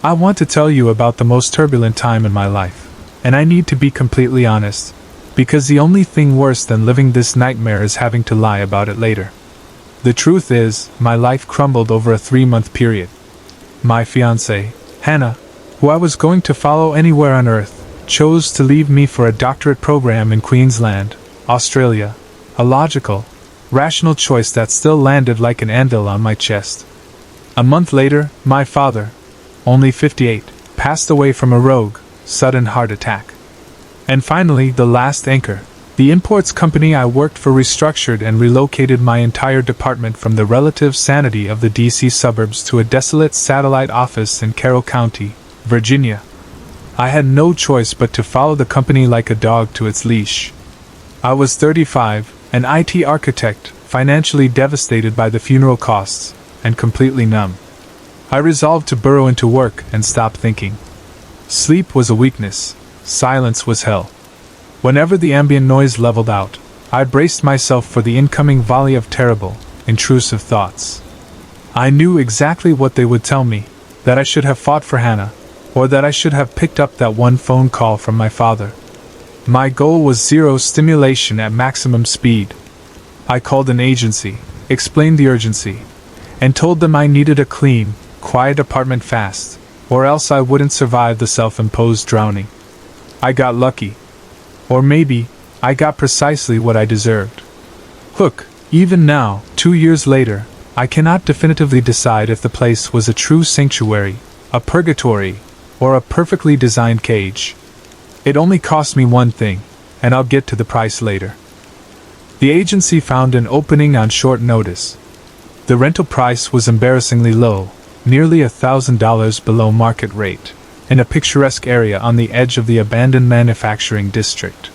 I want to tell you about the most turbulent time in my life, and I need to be completely honest, because the only thing worse than living this nightmare is having to lie about it later. The truth is, my life crumbled over a 3-month period. My fiancée, Hannah, who I was going to follow anywhere on earth, chose to leave me for a doctorate program in Queensland, Australia, a logical, rational choice that still landed like an anvil on my chest. A month later, my father, only 58, passed away from a rogue, sudden heart attack. And finally, the last anchor, the imports company I worked for, restructured and relocated my entire department from the relative sanity of the DC suburbs to a desolate satellite office in Carroll County, Virginia. I had no choice but to follow the company like a dog to its leash. I was 35, an IT architect, financially devastated by the funeral costs, and completely numb. I resolved to burrow into work and stop thinking. Sleep was a weakness, silence was hell. Whenever the ambient noise leveled out, I braced myself for the incoming volley of terrible, intrusive thoughts. I knew exactly what they would tell me, that I should have fought for Hannah, or that I should have picked up that one phone call from my father. My goal was zero stimulation at maximum speed. I called an agency, explained the urgency, and told them I needed a clean, quiet apartment fast, or else I wouldn't survive the self-imposed drowning. I got lucky. Or maybe, I got precisely what I deserved. Look, even now, 2 years later, I cannot definitively decide if the place was a true sanctuary, a purgatory, or a perfectly designed cage. It only cost me one thing, and I'll get to the price later. The agency found an opening on short notice. The rental price was embarrassingly low, nearly $1,000 below market rate, in a picturesque area on the edge of the abandoned manufacturing district.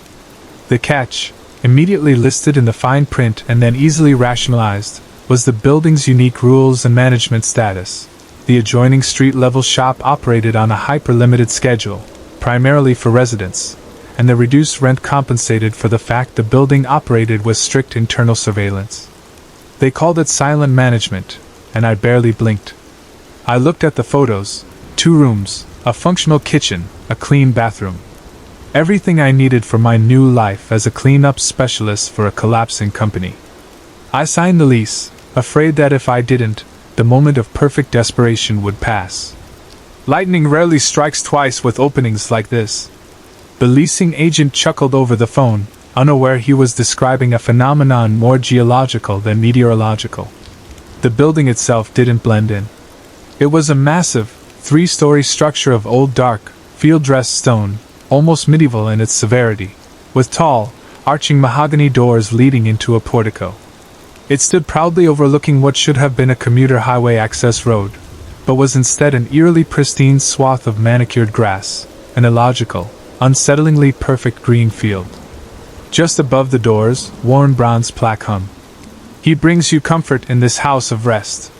The catch, immediately listed in the fine print and then easily rationalized, was the building's unique rules and management status. The adjoining street-level shop operated on a hyper-limited schedule, primarily for residents, and the reduced rent compensated for the fact the building operated with strict internal surveillance. They called it silent management, and I barely blinked. I looked at the photos: 2 rooms, a functional kitchen, a clean bathroom. Everything I needed for my new life as a cleanup specialist for a collapsing company. I signed the lease, afraid that if I didn't, the moment of perfect desperation would pass. Lightning rarely strikes twice with openings like this. The leasing agent chuckled over the phone, unaware he was describing a phenomenon more geological than meteorological. The building itself didn't blend in. It was a massive, 3-story structure of old dark, field-dressed stone, almost medieval in its severity, with tall, arching mahogany doors leading into a portico. It stood proudly overlooking what should have been a commuter highway access road, but was instead an eerily pristine swath of manicured grass, an illogical, unsettlingly perfect green field. Just above the doors, worn bronze plaque hung. "He brings you comfort in this house of rest."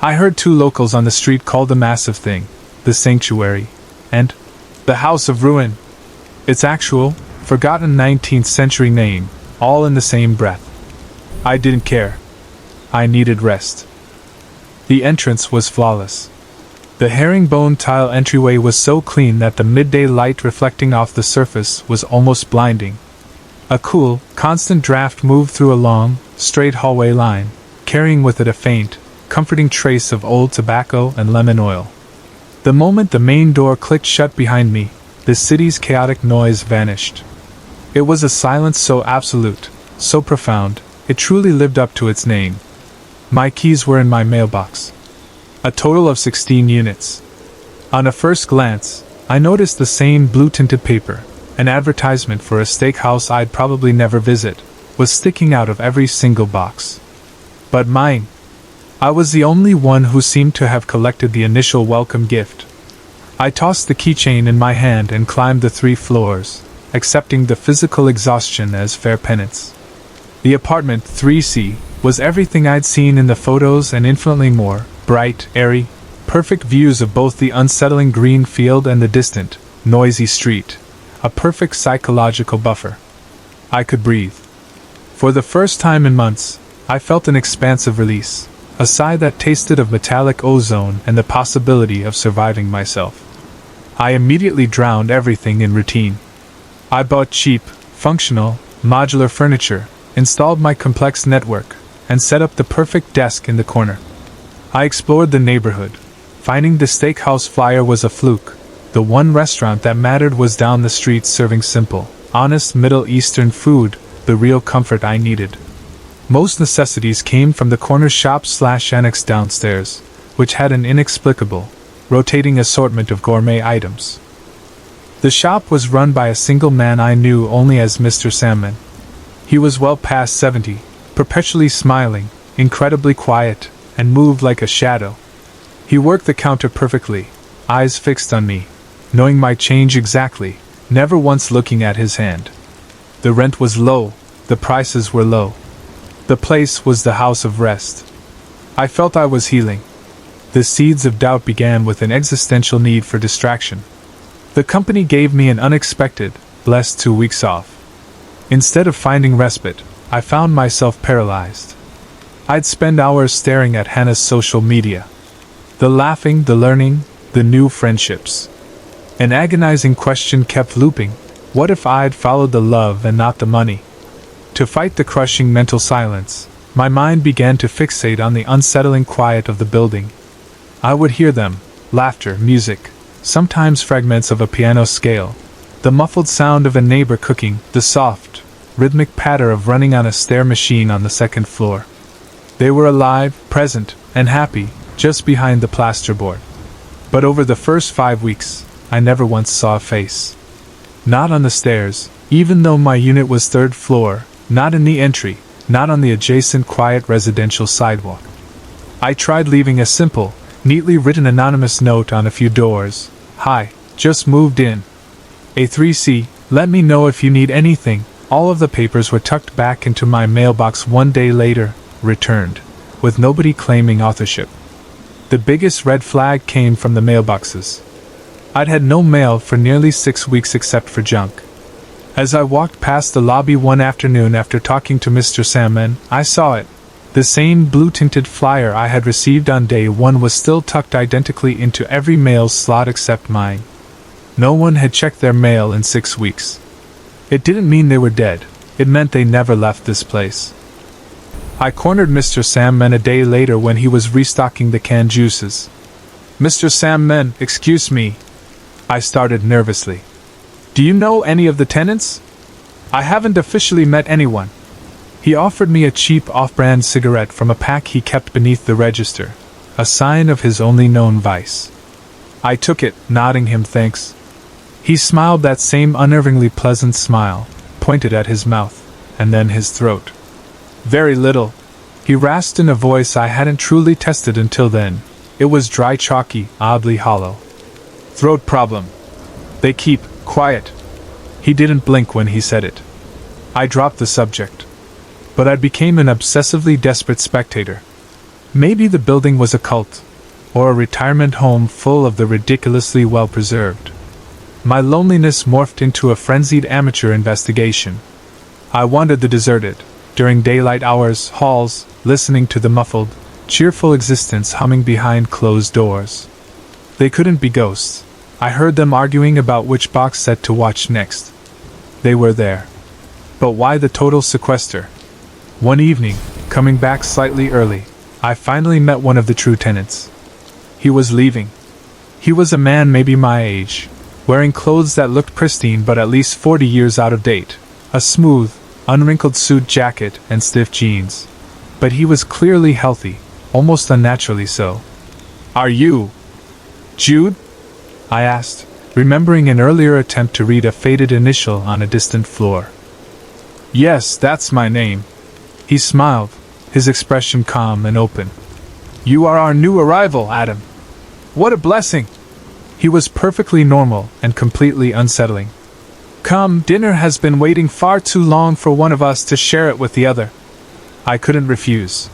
I heard 2 locals on the street call the massive thing the sanctuary, and the house of ruin. Its actual, forgotten 19th century name, all in the same breath. I didn't care. I needed rest. The entrance was flawless. The herringbone tile entryway was so clean that the midday light reflecting off the surface was almost blinding. A cool, constant draft moved through a long, straight hallway line, carrying with it a faint, comforting trace of old tobacco and lemon oil. The moment the main door clicked shut behind me, the city's chaotic noise vanished. It was a silence so absolute, so profound, it truly lived up to its name. My keys were in my mailbox. A total of 16 units. On a first glance, I noticed the same blue-tinted paper, an advertisement for a steakhouse I'd probably never visit, was sticking out of every single box. But mine. I was the only one who seemed to have collected the initial welcome gift. I tossed the keychain in my hand and climbed the 3 floors, accepting the physical exhaustion as fair penance. The apartment 3C was everything I'd seen in the photos and infinitely more: bright, airy, perfect views of both the unsettling green field and the distant, noisy street, a perfect psychological buffer. I could breathe. For the first time in months, I felt an expansive release. a sigh that tasted of metallic ozone and the possibility of surviving myself. I immediately drowned everything in routine. I bought cheap, functional, modular furniture, installed my complex network, and set up the perfect desk in the corner. I explored the neighborhood. Finding the steakhouse flyer was a fluke. The one restaurant that mattered was down the street serving simple, honest Middle Eastern food, the real comfort I needed. Most necessities came from the corner shop/annex downstairs, which had an inexplicable, rotating assortment of gourmet items. The shop was run by a single man I knew only as Mr. Salmon. He was well past 70, perpetually smiling, incredibly quiet, and moved like a shadow. He worked the counter perfectly, eyes fixed on me, knowing my change exactly, never once looking at his hand. The rent was low, the prices were low. The place was the house of rest. I felt I was healing. The seeds of doubt began with an existential need for distraction. The company gave me an unexpected, blessed 2 weeks off. Instead of finding respite, I found myself paralyzed. I'd spend hours staring at Hannah's social media. The laughing, the learning, the new friendships. An agonizing question kept looping: what if I'd followed the love and not the money? To fight the crushing mental silence, my mind began to fixate on the unsettling quiet of the building. I would hear them: laughter, music, sometimes fragments of a piano scale, the muffled sound of a neighbor cooking, the soft, rhythmic patter of running on a stair machine on the second floor. They were alive, present, and happy, just behind the plasterboard. But over the first 5 weeks, I never once saw a face. Not on the stairs, even though my unit was 3rd floor, not in the entry, not on the adjacent quiet residential sidewalk. I tried leaving a simple, neatly written anonymous note on a few doors. Hi, just moved in. A3C, let me know if you need anything. All of the papers were tucked back into my mailbox 1 day later, returned, with nobody claiming authorship. The biggest red flag came from the mailboxes. I'd had no mail for nearly 6 weeks except for junk. As I walked past the lobby one afternoon after talking to Mr. Salmon, I saw it. The same blue-tinted flyer I had received on day 1 was still tucked identically into every mail slot except mine. No one had checked their mail in 6 weeks. It didn't mean they were dead. It meant they never left this place. I cornered Mr. Salmon a day later when he was restocking the canned juices. Mr. Salmon, excuse me. I started nervously. Do you know any of the tenants? I haven't officially met anyone. He offered me a cheap off-brand cigarette from a pack he kept beneath the register, a sign of his only known vice. I took it, nodding him thanks. He smiled that same unnervingly pleasant smile, pointed at his mouth, and then his throat. Very little, he rasped in a voice I hadn't truly tested until then. It was dry, chalky, oddly hollow. Throat problem. They keep quiet. He didn't blink when he said it. I dropped the subject. But I became an obsessively desperate spectator. Maybe the building was a cult, or a retirement home full of the ridiculously well-preserved. My loneliness morphed into a frenzied amateur investigation. I wandered the deserted, during daylight hours, halls, listening to the muffled, cheerful existence humming behind closed doors. They couldn't be ghosts. I heard them arguing about which box set to watch next. They were there. But why the total sequester? One evening, coming back slightly early, I finally met one of the true tenants. He was leaving. He was a man maybe my age, wearing clothes that looked pristine but at least 40 years out of date, a smooth, unwrinkled suit jacket and stiff jeans. But he was clearly healthy, almost unnaturally so. Are you Jude? I asked, remembering an earlier attempt to read a faded initial on a distant floor. Yes, that's my name. He smiled, his expression calm and open. You are our new arrival, Adam. What a blessing! He was perfectly normal and completely unsettling. Come, dinner has been waiting far too long for one of us to share it with the other. I couldn't refuse.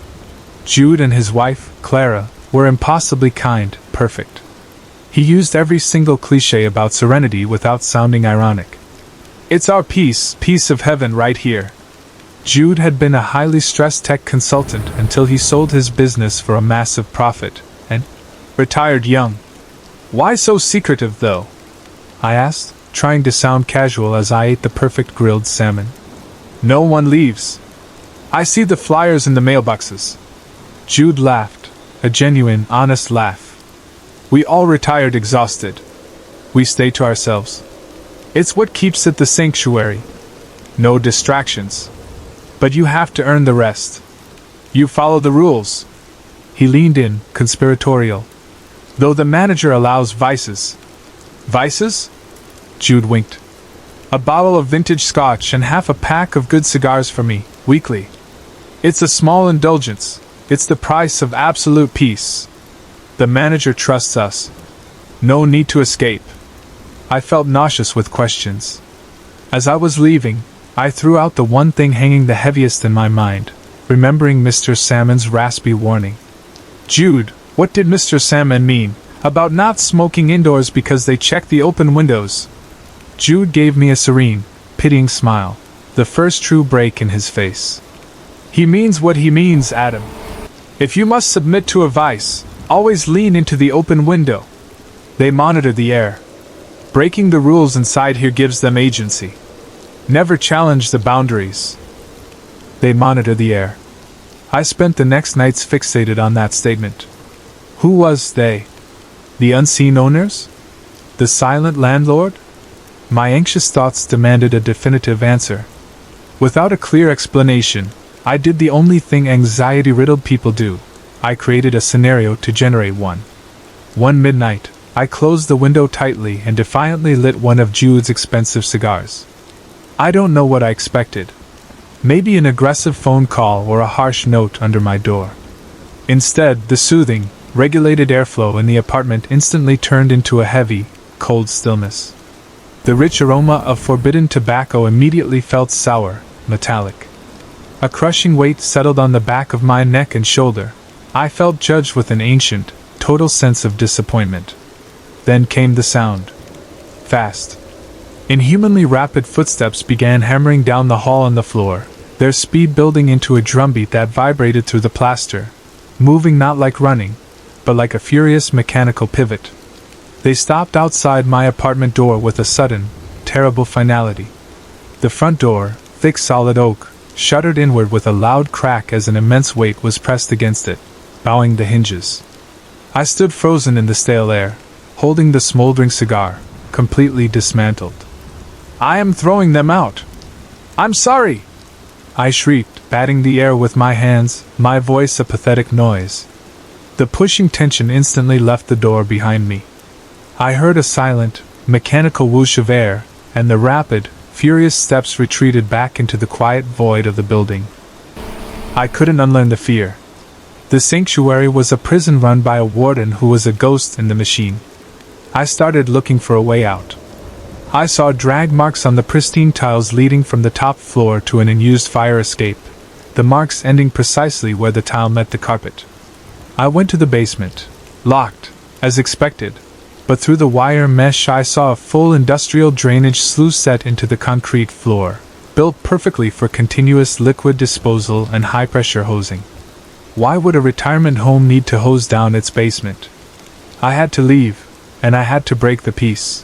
Jude and his wife, Clara, were impossibly kind, perfect. He used every single cliché about serenity without sounding ironic. It's our peace of heaven right here. Jude had been a highly stressed tech consultant until he sold his business for a massive profit, and retired young. Why so secretive, though? I asked, trying to sound casual as I ate the perfect grilled salmon. No one leaves. I see the flyers in the mailboxes. Jude laughed, a genuine, honest laugh. We all retired exhausted. We stay to ourselves. It's what keeps it the sanctuary. No distractions. But you have to earn the rest. You follow the rules. He leaned in, conspiratorial. Though the manager allows vices. Vices? Jude winked. A bottle of vintage scotch and half a pack of good cigars for me, weekly. It's a small indulgence. It's the price of absolute peace. The manager trusts us. No need to escape. I felt nauseous with questions. As I was leaving, I threw out the one thing hanging the heaviest in my mind, remembering Mr. Salmon's raspy warning. Jude, what did Mr. Salmon mean about not smoking indoors because they checked the open windows? Jude gave me a serene, pitying smile, the first true break in his face. He means what he means, Adam. If you must submit to a vice, always lean into the open window. They monitor the air. Breaking the rules inside here gives them agency. Never challenge the boundaries. They monitor the air. I spent the next nights fixated on that statement. Who was they? The unseen owners? The silent landlord? My anxious thoughts demanded a definitive answer. Without a clear explanation, I did the only thing anxiety-riddled people do. I created a scenario to generate one. One midnight, I closed the window tightly and defiantly lit one of Jude's expensive cigars. I don't know what I expected. Maybe an aggressive phone call or a harsh note under my door. Instead, the soothing, regulated airflow in the apartment instantly turned into a heavy, cold stillness. The rich aroma of forbidden tobacco immediately felt sour, metallic. A crushing weight settled on the back of my neck and shoulder. I felt judged with an ancient, total sense of disappointment. Then came the sound. Fast. Inhumanly rapid footsteps began hammering down the hall on the floor, their speed building into a drumbeat that vibrated through the plaster, moving not like running, but like a furious mechanical pivot. They stopped outside my apartment door with a sudden, terrible finality. The front door, thick solid oak, shuddered inward with a loud crack as an immense weight was pressed against it, bowing the hinges. I stood frozen in the stale air, holding the smoldering cigar, completely dismantled. I am throwing them out. I'm sorry! I shrieked, batting the air with my hands, my voice a pathetic noise. The pushing tension instantly left the door behind me. I heard a silent, mechanical whoosh of air, and the rapid, furious steps retreated back into the quiet void of the building. I couldn't unlearn the fear. The sanctuary was a prison run by a warden who was a ghost in the machine. I started looking for a way out. I saw drag marks on the pristine tiles leading from the top floor to an unused fire escape, the marks ending precisely where the tile met the carpet. I went to the basement, locked, as expected, but through the wire mesh I saw a full industrial drainage sluice set into the concrete floor, built perfectly for continuous liquid disposal and high-pressure hosing. Why would a retirement home need to hose down its basement? I had to leave, and I had to break the peace.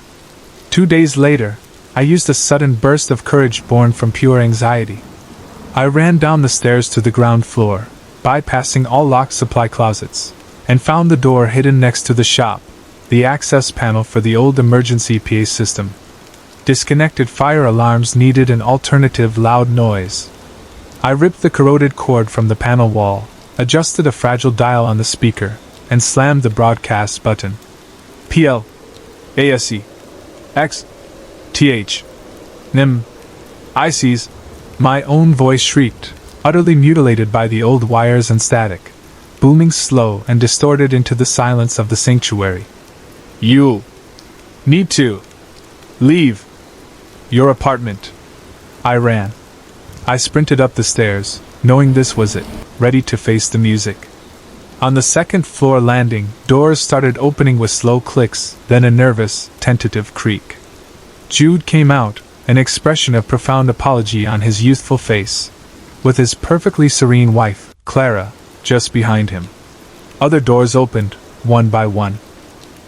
2 days later, I used a sudden burst of courage born from pure anxiety. I ran down the stairs to the ground floor, bypassing all locked supply closets, and found the door hidden next to the shop, the access panel for the old emergency PA system. Disconnected fire alarms needed an alternative loud noise. I ripped the corroded cord from the panel wall, adjusted a fragile dial on the speaker, and slammed the broadcast button. PL. ASE. X. TH. NIM. ICs. My own voice shrieked, utterly mutilated by the old wires and static, booming slow and distorted into the silence of the sanctuary. You need to leave your apartment. I ran. I sprinted up the stairs, knowing this was it, ready to face the music. On the second floor landing, doors started opening with slow clicks, then a nervous, tentative creak. Jude came out, an expression of profound apology on his youthful face. with his perfectly serene wife, Clara, just behind him. Other doors opened, one by one.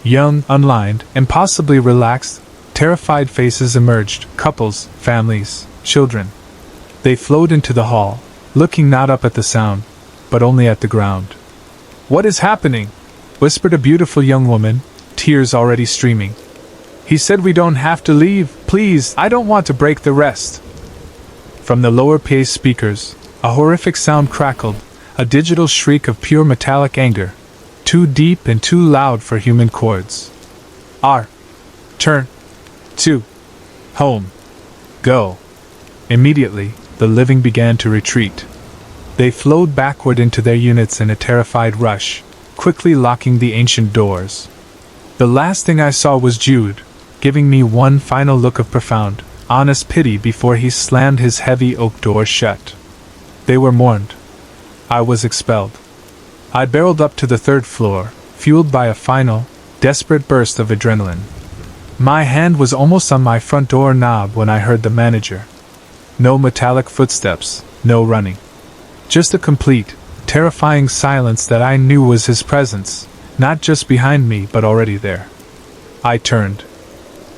Young, unlined, impossibly relaxed, terrified faces emerged, couples, families, children. They flowed into the hall, looking not up at the sound, but only at the ground. "What is happening?" whispered a beautiful young woman, tears already streaming. "He said we don't have to leave, please, I don't want to break the rest." From the lower-paced speakers, a horrific sound crackled, a digital shriek of pure metallic anger, too deep and too loud for human chords. "R. Turn. To. Home. Go." Immediately, the living began to retreat. They flowed backward into their units in a terrified rush, quickly locking the ancient doors. The last thing I saw was Jude, giving me one final look of profound, honest pity before he slammed his heavy oak door shut. They were mourned. I was expelled. I barreled up to the third floor, fueled by a final, desperate burst of adrenaline. My hand was almost on my front door knob when I heard the manager. No metallic footsteps, no running. Just a complete, terrifying silence that I knew was his presence, not just behind me but already there. I turned.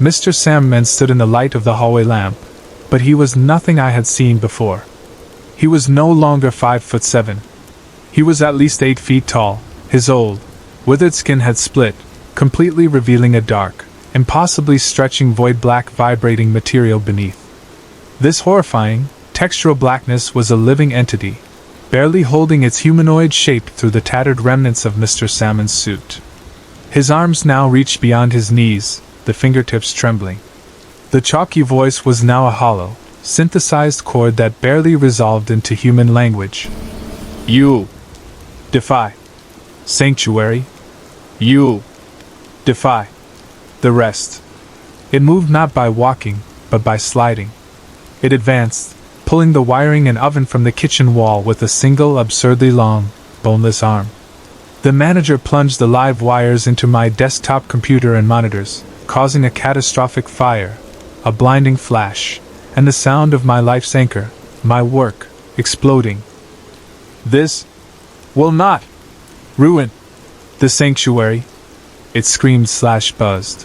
Mr. Salmon stood in the light of the hallway lamp, but he was nothing I had seen before. He was no longer 5'7". He was at least 8 feet tall. His old, withered skin had split, completely revealing a dark, impossibly stretching void black vibrating material beneath. This horrifying, textural blackness was a living entity, barely holding its humanoid shape through the tattered remnants of Mr. Salmon's suit. His arms now reached beyond his knees, the fingertips trembling. The chalky voice was now a hollow, synthesized chord that barely resolved into human language. "You defy sanctuary. You defy the rest." It moved not by walking, but by sliding. It advanced, pulling the wiring and oven from the kitchen wall with a single absurdly long, boneless arm. The manager plunged the live wires into my desktop computer and monitors, causing a catastrophic fire, a blinding flash, and the sound of my life's anchor, my work, exploding. "This will not ruin the sanctuary," it screamed/buzzed.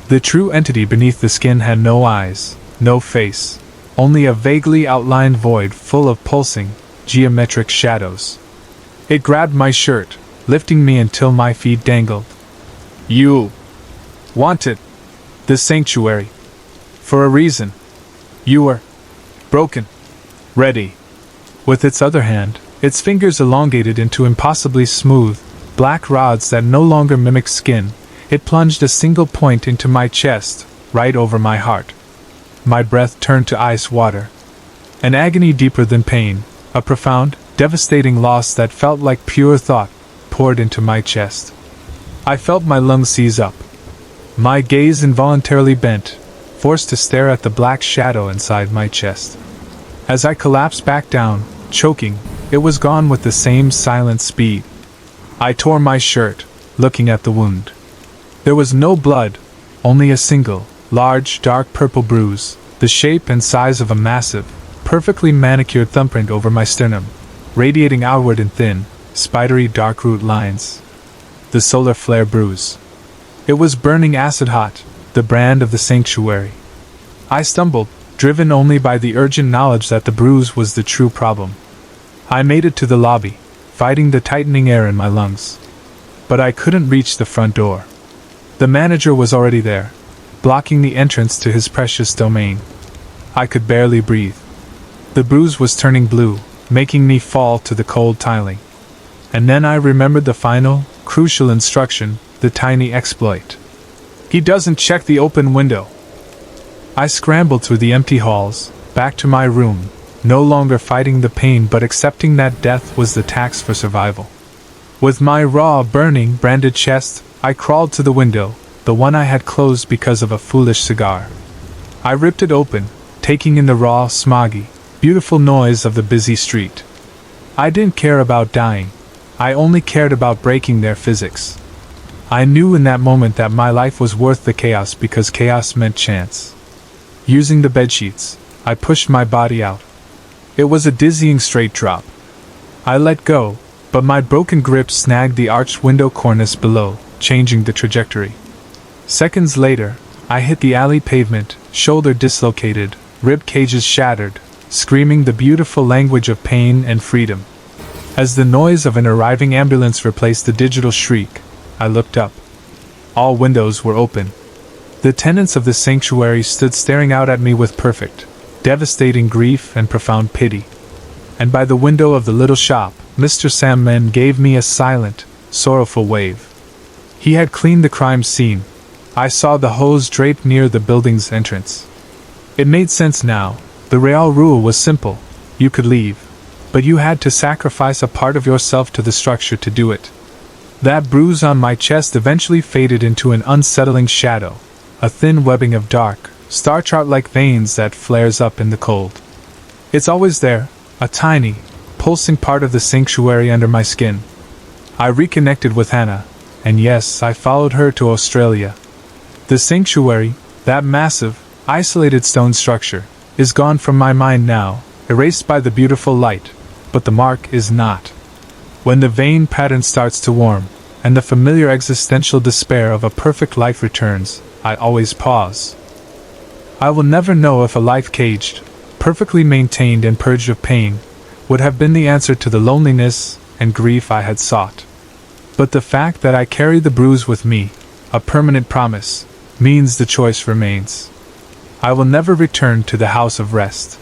The true entity beneath the skin had no eyes, no face, only a vaguely outlined void full of pulsing, geometric shadows. It grabbed my shirt, lifting me until my feet dangled. "You wanted the sanctuary for a reason. You were broken. Ready." With its other hand, its fingers elongated into impossibly smooth, black rods that no longer mimicked skin, it plunged a single point into my chest, right over my heart. My breath turned to ice water. An agony deeper than pain, a profound, devastating loss that felt like pure thought, poured into my chest. I felt my lungs seize up. My gaze involuntarily bent, forced to stare at the black shadow inside my chest. As I collapsed back down, choking, it was gone with the same silent speed. I tore my shirt, looking at the wound. There was no blood, only a single, large, dark purple bruise, the shape and size of a massive, perfectly manicured thumbprint over my sternum, radiating outward in thin, spidery dark root lines. The solar flare bruise. It was burning acid hot, the brand of the sanctuary. I stumbled, driven only by the urgent knowledge that the bruise was the true problem. I made it to the lobby, fighting the tightening air in my lungs. But I couldn't reach the front door. The manager was already there, blocking the entrance to his precious domain. I could barely breathe. The bruise was turning blue, making me fall to the cold tiling. And then I remembered the final, crucial instruction, the tiny exploit. "He doesn't check the open window." I scrambled through the empty halls, back to my room, no longer fighting the pain but accepting that death was the tax for survival. With my raw, burning, branded chest, I crawled to the window, the one I had closed because of a foolish cigar. I ripped it open, taking in the raw, smoggy, beautiful noise of the busy street. I didn't care about dying. I only cared about breaking their physics. I knew in that moment that my life was worth the chaos because chaos meant chance. Using the bedsheets, I pushed my body out. It was a dizzying straight drop. I let go, but my broken grip snagged the arched window cornice below, changing the trajectory. Seconds later, I hit the alley pavement, shoulder dislocated, rib cages shattered, screaming the beautiful language of pain and freedom. As the noise of an arriving ambulance replaced the digital shriek, I looked up. All windows were open. The tenants of the sanctuary stood staring out at me with perfect, devastating grief and profound pity. And by the window of the little shop, Mr. Sandman gave me a silent, sorrowful wave. He had cleaned the crime scene. I saw the hose draped near the building's entrance. It made sense now. The real rule was simple. You could leave, but you had to sacrifice a part of yourself to the structure to do it. That bruise on my chest eventually faded into an unsettling shadow, a thin webbing of dark, star chart-like veins that flares up in the cold. It's always there, a tiny, pulsing part of the sanctuary under my skin. I reconnected with Hannah, and yes, I followed her to Australia. The sanctuary, that massive, isolated stone structure, is gone from my mind now, erased by the beautiful light, but the mark is not. When the vein pattern starts to warm, and the familiar existential despair of a perfect life returns, I always pause. I will never know if a life caged, perfectly maintained and purged of pain, would have been the answer to the loneliness and grief I had sought. But the fact that I carry the bruise with me, a permanent promise, means the choice remains. I will never return to the house of rest.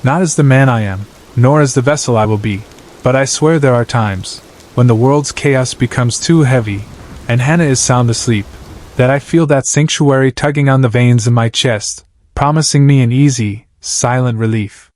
Not as the man I am, nor as the vessel I will be, but I swear there are times, when the world's chaos becomes too heavy, and Hannah is sound asleep, that I feel that sanctuary tugging on the veins in my chest, promising me an easy, silent relief.